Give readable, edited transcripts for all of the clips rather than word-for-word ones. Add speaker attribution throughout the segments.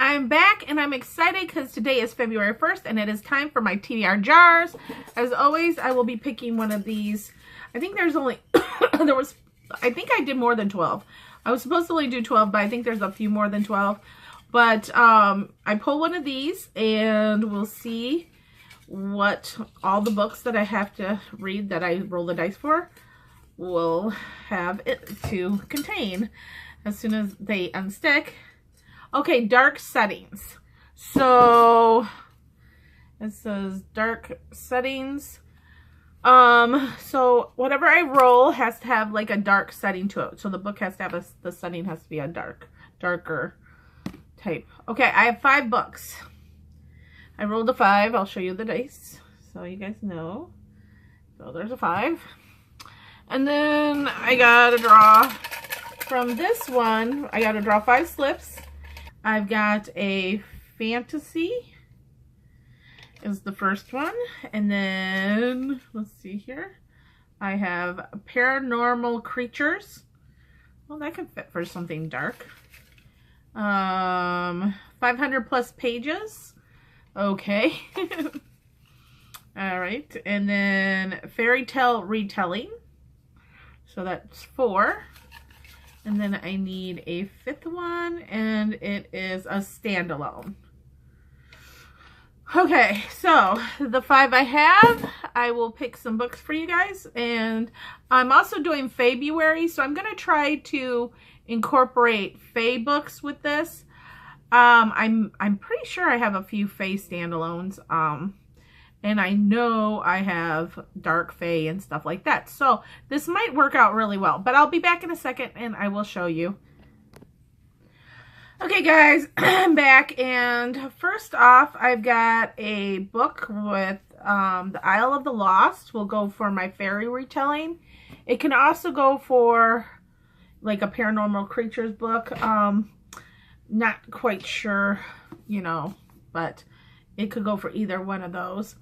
Speaker 1: I'm back and I'm excited because today is February 1st and it is time for my TBR jars. As always, I will be picking one of these. I think there's only, I think I did more than 12. I was supposed to only do 12, but I think there's a few more than 12. But I pull one of these and we'll see what all the books that I have to read that I roll the dice for will have it to contain as soon as they unstick. Okay, dark settings. So it says dark settings. So whatever I roll has to have like a dark setting to it. So the book has to have the setting has to be a darker type. Okay, I have 5 books. I rolled a 5. I'll show you the dice so you guys know. So there's a 5. And then I gotta draw from this one. I gotta draw 5 slips. I've got a fantasy is the first one. And then, let's see here. I have paranormal creatures. Well, that could fit for something dark. 500 plus pages. Okay. All right. And then fairy tale retelling. So that's 4. And then I need a 5th one, and it is a standalone. Okay, so the 5 I have, I will pick some books for you guys. And I'm also doing Faebruary, so I'm going to try to incorporate Fae books with this. I'm pretty sure I have a few Fae standalones. And I know I have dark Fae and stuff like that. So this might work out really well. But I'll be back in a second and I will show you. Okay guys, I'm back. And first off, I've got a book with the Isle of the Lost. Will go for my fairy retelling. It can also go for like a paranormal creatures book. Not quite sure, you know, but it could go for either one of those.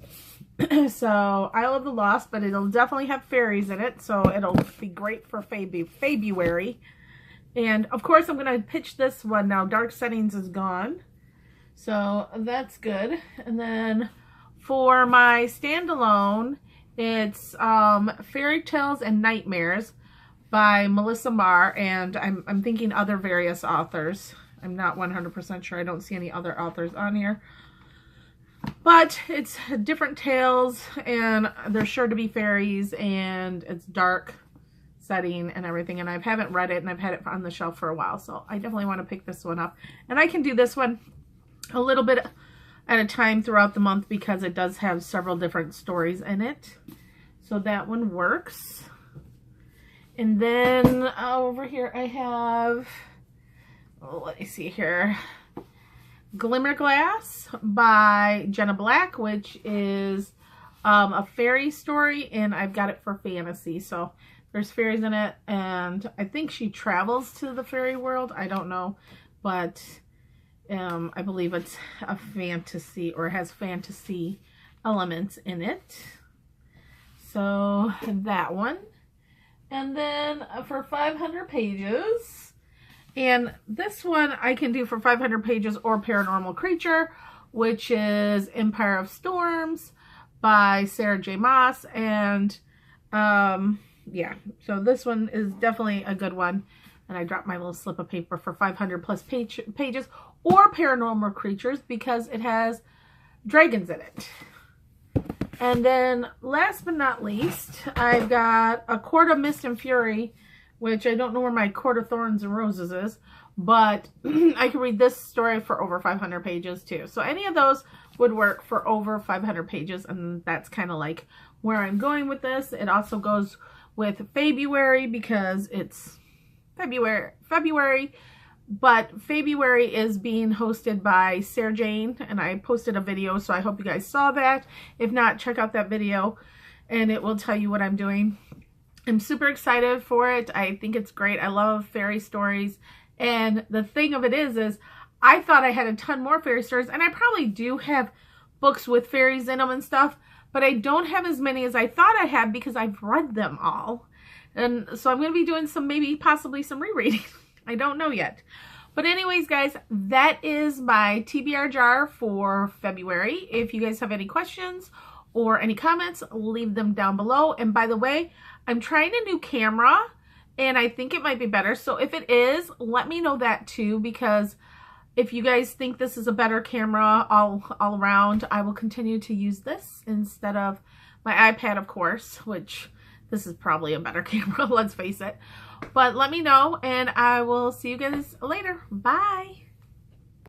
Speaker 1: So, Isle of the Lost, but it'll definitely have fairies in it, so it'll be great for Faebruary. And, of course, I'm going to pitch this one now. Dark Settings is gone, so that's good. And then, for my standalone, it's Fairy Tales and Nightmares by Melissa Marr, and I'm thinking other various authors. I'm not 100% sure. I don't see any other authors on here. But it's different tales, and there's sure to be fairies, and it's dark setting and everything. And I haven't read it, and I've had it on the shelf for a while, so I definitely want to pick this one up. And I can do this one a little bit at a time throughout the month because it does have several different stories in it. So that one works. And then over here I have, oh, let me see here. Glimmerglass by Jenna Black, which is a fairy story, and I've got it for fantasy. So there's fairies in it, and I think she travels to the fairy world. I don't know, but I believe it's a fantasy, or has fantasy elements in it. So that one. And then for 500 pages, and this one I can do for 500 pages or Paranormal Creature, which is Empire of Storms by Sarah J. Maas. And yeah, so this one is definitely a good one. And I dropped my little slip of paper for 500 plus pages or Paranormal Creatures because it has dragons in it. And then last but not least, I've got A Court of Mist and Fury, which I don't know where my Court of Thorns and Roses is, but I can read this story for over 500 pages too. So any of those would work for over 500 pages, and that's kind of like where I'm going with this. It also goes with Faebruary because it's February, but Faebruary is being hosted by Sarah Jane, and I posted a video, so I hope you guys saw that. If not, check out that video, and it will tell you what I'm doing. I'm super excited for it. I think it's great. I love fairy stories. And the thing of it is I thought I had a ton more fairy stories, and I probably do have books with fairies in them and stuff, but I don't have as many as I thought I had because I've read them all. And so I'm going to be doing some, maybe possibly some rereading. I don't know yet. But anyways, guys, that is my TBR jar for February. If you guys have any questions or any comments, leave them down below. And by the way, I'm trying a new camera and I think it might be better. So if it is, let me know that too, because if you guys think this is a better camera all around, I will continue to use this instead of my iPad, of course, which this is probably a better camera, let's face it. But let me know, and I will see you guys later. Bye.